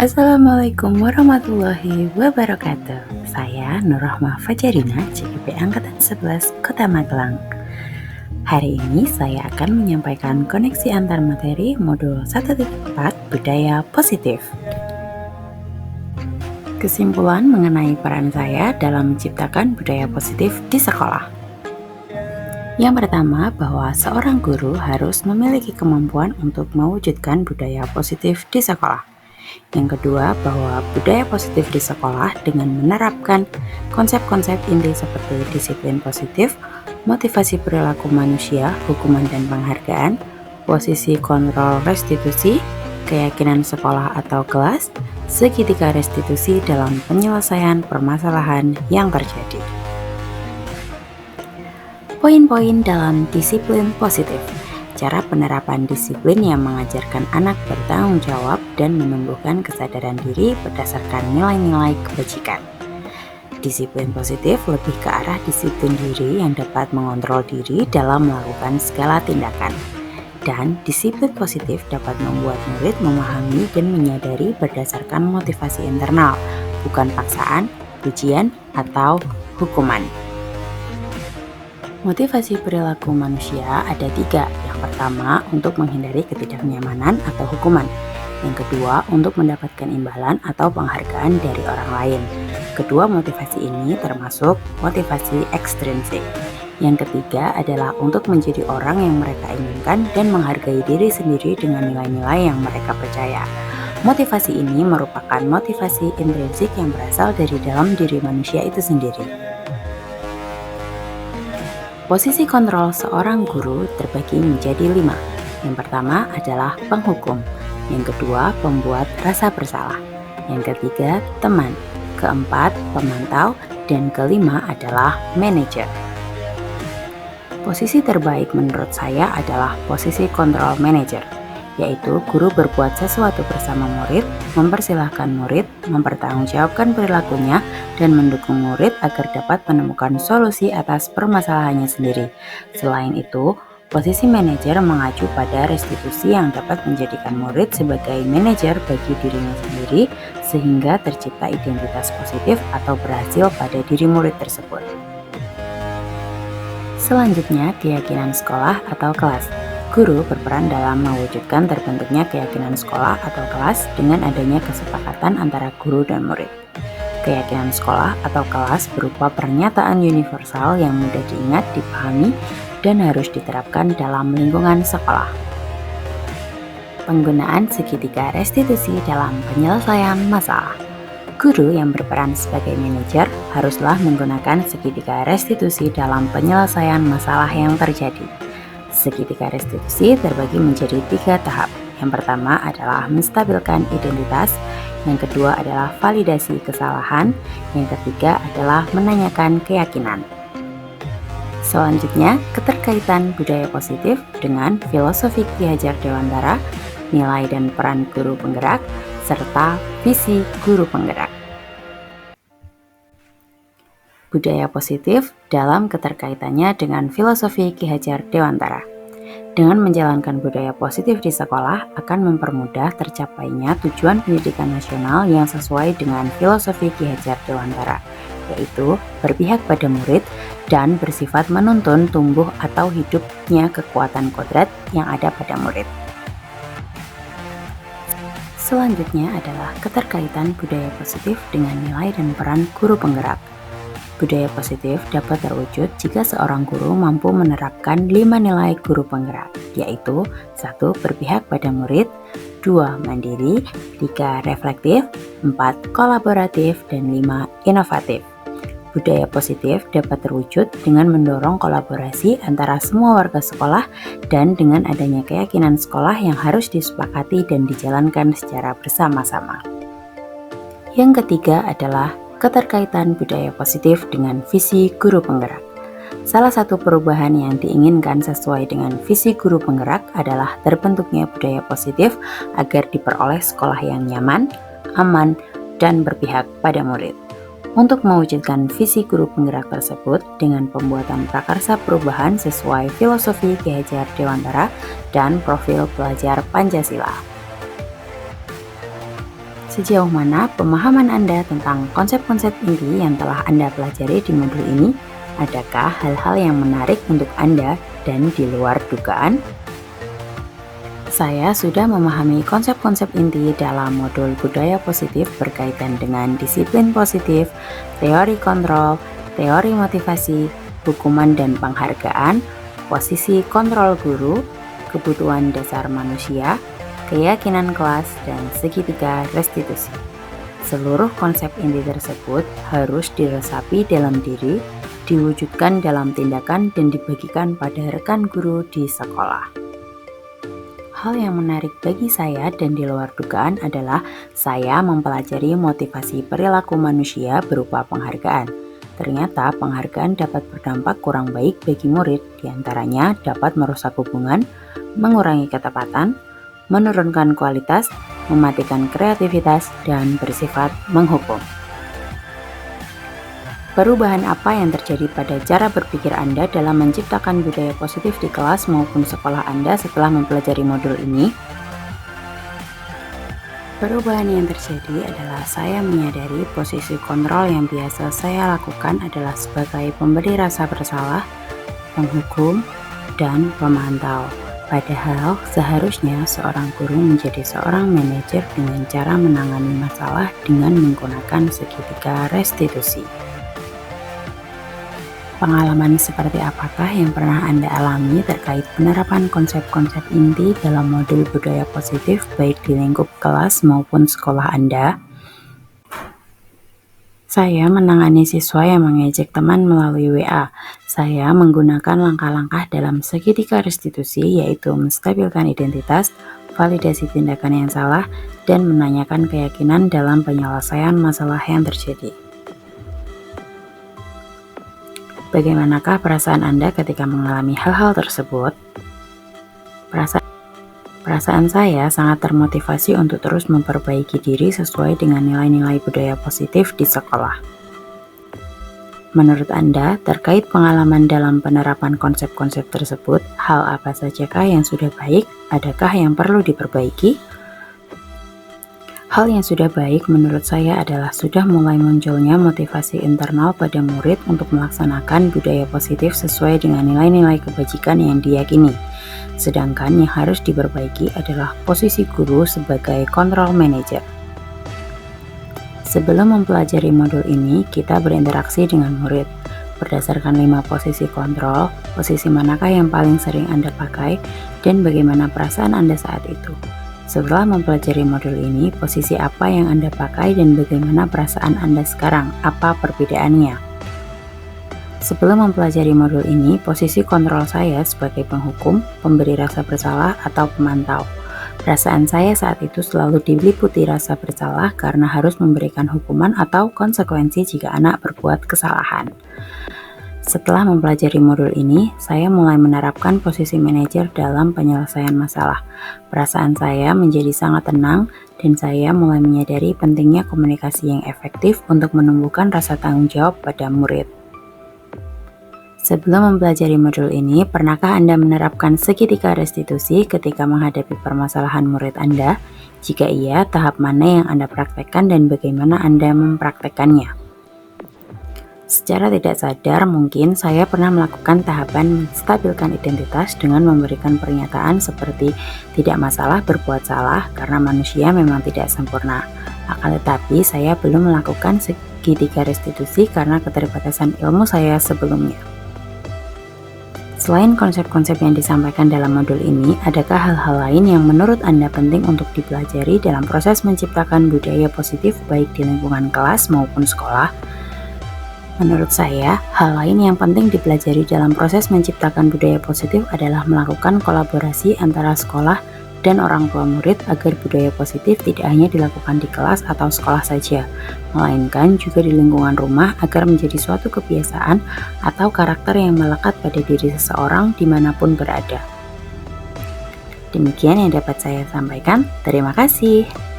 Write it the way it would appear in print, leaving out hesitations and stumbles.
Assalamualaikum warahmatullahi wabarakatuh. Saya Nurrahmah Fajarina, CGP Angkatan 11, Kota Magelang. Hari ini saya akan menyampaikan koneksi antar materi modul 1.4 Budaya Positif. Kesimpulan mengenai peran saya dalam menciptakan budaya positif di sekolah. Yang pertama, bahwa seorang guru harus memiliki kemampuan untuk mewujudkan budaya positif di sekolah. Yang kedua, bahwa budaya positif di sekolah dengan menerapkan konsep-konsep inti seperti disiplin positif, motivasi perilaku manusia, hukuman dan penghargaan, posisi kontrol restitusi, keyakinan sekolah atau kelas, segitiga restitusi dalam penyelesaian permasalahan yang terjadi. Poin-poin dalam disiplin positif. Cara penerapan disiplin yang mengajarkan anak bertanggung jawab dan menumbuhkan kesadaran diri berdasarkan nilai-nilai kebajikan. Disiplin positif lebih ke arah disiplin diri yang dapat mengontrol diri dalam melakukan segala tindakan. Dan disiplin positif dapat membuat murid memahami dan menyadari berdasarkan motivasi internal, bukan paksaan, pujian, atau hukuman. Motivasi perilaku manusia ada 3. Yang pertama, untuk menghindari ketidaknyamanan atau hukuman. Yang kedua, untuk mendapatkan imbalan atau penghargaan dari orang lain. Kedua motivasi ini termasuk motivasi ekstrinsik. Yang ketiga adalah untuk menjadi orang yang mereka inginkan dan menghargai diri sendiri dengan nilai-nilai yang mereka percaya. Motivasi ini merupakan motivasi intrinsik yang berasal dari dalam diri manusia itu sendiri. Posisi kontrol seorang guru terbagi menjadi 5. Yang pertama adalah penghukum, yang kedua pembuat rasa bersalah, yang ketiga teman, keempat pemantau, dan kelima adalah manajer. Posisi terbaik menurut saya adalah posisi kontrol manajer, yaitu guru berbuat sesuatu bersama murid, mempersilahkan murid, mempertanggungjawabkan perilakunya, dan mendukung murid agar dapat menemukan solusi atas permasalahannya sendiri. Selain itu, posisi manajer mengacu pada restitusi yang dapat menjadikan murid sebagai manajer bagi dirinya sendiri sehingga tercipta identitas positif atau berhasil pada diri murid tersebut. Selanjutnya, keyakinan sekolah atau kelas. Guru berperan dalam mewujudkan terbentuknya keyakinan sekolah atau kelas dengan adanya kesepakatan antara guru dan murid. Keyakinan sekolah atau kelas berupa pernyataan universal yang mudah diingat, dipahami, dan harus diterapkan dalam lingkungan sekolah. Penggunaan segitiga restitusi dalam penyelesaian masalah. Guru yang berperan sebagai manajer haruslah menggunakan segitiga restitusi dalam penyelesaian masalah yang terjadi. Segitiga restitusi terbagi menjadi 3 tahap. Yang pertama adalah menstabilkan identitas, yang kedua adalah validasi kesalahan, yang ketiga adalah menanyakan keyakinan. Selanjutnya, keterkaitan budaya positif dengan filosofi Ki Hajar Dewantara, nilai dan peran guru penggerak, serta visi guru penggerak. Budaya positif dalam keterkaitannya dengan filosofi Ki Hajar Dewantara. Dengan menjalankan budaya positif di sekolah akan mempermudah tercapainya tujuan pendidikan nasional yang sesuai dengan filosofi Ki Hajar Dewantara, yaitu berpihak pada murid dan bersifat menuntun tumbuh atau hidupnya kekuatan kodrat yang ada pada murid. Selanjutnya adalah keterkaitan budaya positif dengan nilai dan peran guru penggerak. Budaya positif dapat terwujud jika seorang guru mampu menerapkan 5 nilai guru penggerak, yaitu 1. Berpihak pada murid, 2. Mandiri, 3. Reflektif, 4. Kolaboratif, dan 5. Inovatif. Budaya positif dapat terwujud dengan mendorong kolaborasi antara semua warga sekolah dan dengan adanya keyakinan sekolah yang harus disepakati dan dijalankan secara bersama-sama. Yang ketiga adalah keterkaitan budaya positif dengan visi guru penggerak. Salah satu perubahan yang diinginkan sesuai dengan visi guru penggerak adalah terbentuknya budaya positif agar diperoleh sekolah yang nyaman, aman, dan berpihak pada murid. Untuk mewujudkan visi guru penggerak tersebut dengan pembuatan prakarsa perubahan sesuai filosofi Ki Hajar Dewantara dan profil pelajar Pancasila. Sejauh mana pemahaman Anda tentang konsep-konsep inti yang telah Anda pelajari di modul ini? Adakah hal-hal yang menarik untuk Anda dan di luar dugaan? Saya sudah memahami konsep-konsep inti dalam modul budaya positif berkaitan dengan disiplin positif, teori kontrol, teori motivasi, hukuman dan penghargaan, posisi kontrol guru, kebutuhan dasar manusia, keyakinan kelas, dan segitiga restitusi. Seluruh konsep inti tersebut harus diresapi dalam diri, diwujudkan dalam tindakan, dan dibagikan pada rekan guru di sekolah. Hal yang menarik bagi saya dan di luar dugaan adalah saya mempelajari motivasi perilaku manusia berupa penghargaan. Ternyata penghargaan dapat berdampak kurang baik bagi murid, diantaranya dapat merusak hubungan, mengurangi ketepatan, menurunkan kualitas, mematikan kreativitas, dan bersifat menghukum. Perubahan apa yang terjadi pada cara berpikir Anda dalam menciptakan budaya positif di kelas maupun sekolah Anda setelah mempelajari modul ini? Perubahan yang terjadi adalah saya menyadari posisi kontrol yang biasa saya lakukan adalah sebagai pemberi rasa bersalah, penghukum, dan pemantau. Padahal seharusnya seorang guru menjadi seorang manajer dengan cara menangani masalah dengan menggunakan segitiga restitusi. Pengalaman seperti apakah yang pernah Anda alami terkait penerapan konsep-konsep inti dalam modul budaya positif baik di lingkup kelas maupun sekolah Anda? Saya menangani siswa yang mengejek teman melalui WA. Saya menggunakan langkah-langkah dalam segitiga restitusi, yaitu menstabilkan identitas, validasi tindakan yang salah, dan menanyakan keyakinan dalam penyelesaian masalah yang terjadi. Bagaimanakah perasaan Anda ketika mengalami hal-hal tersebut? Perasaan saya sangat termotivasi untuk terus memperbaiki diri sesuai dengan nilai-nilai budaya positif di sekolah. Menurut Anda, terkait pengalaman dalam penerapan konsep-konsep tersebut, hal apa sajakah yang sudah baik? Adakah yang perlu diperbaiki? Hal yang sudah baik menurut saya adalah sudah mulai munculnya motivasi internal pada murid untuk melaksanakan budaya positif sesuai dengan nilai-nilai kebajikan yang diyakini. Sedangkan yang harus diperbaiki adalah posisi guru sebagai control manager. Sebelum mempelajari modul ini, kita berinteraksi dengan murid. Berdasarkan 5 posisi kontrol, posisi manakah yang paling sering Anda pakai, dan bagaimana perasaan Anda saat itu. Setelah mempelajari modul ini, posisi apa yang Anda pakai dan bagaimana perasaan Anda sekarang? Apa perbedaannya? Sebelum mempelajari modul ini, posisi kontrol saya sebagai penghukum, pemberi rasa bersalah, atau pemantau. Perasaan saya saat itu selalu diliputi rasa bersalah karena harus memberikan hukuman atau konsekuensi jika anak berbuat kesalahan. Setelah mempelajari modul ini, saya mulai menerapkan posisi manajer dalam penyelesaian masalah. Perasaan saya menjadi sangat tenang dan saya mulai menyadari pentingnya komunikasi yang efektif untuk menumbuhkan rasa tanggung jawab pada murid. Sebelum mempelajari modul ini, pernahkah Anda menerapkan segitiga restitusi ketika menghadapi permasalahan murid Anda? Jika iya, tahap mana yang Anda praktekkan dan bagaimana Anda mempraktekkannya? Secara tidak sadar, mungkin saya pernah melakukan tahapan menstabilkan identitas dengan memberikan pernyataan seperti tidak masalah berbuat salah karena manusia memang tidak sempurna. Akan tetapi, saya belum melakukan segitiga restitusi karena keterbatasan ilmu saya sebelumnya. Selain konsep-konsep yang disampaikan dalam modul ini, adakah hal-hal lain yang menurut Anda penting untuk dipelajari dalam proses menciptakan budaya positif baik di lingkungan kelas maupun sekolah? Menurut saya, hal lain yang penting dipelajari dalam proses menciptakan budaya positif adalah melakukan kolaborasi antara sekolah dan orang tua murid agar budaya positif tidak hanya dilakukan di kelas atau sekolah saja, melainkan juga di lingkungan rumah agar menjadi suatu kebiasaan atau karakter yang melekat pada diri seseorang dimanapun berada. Demikian yang dapat saya sampaikan. Terima kasih.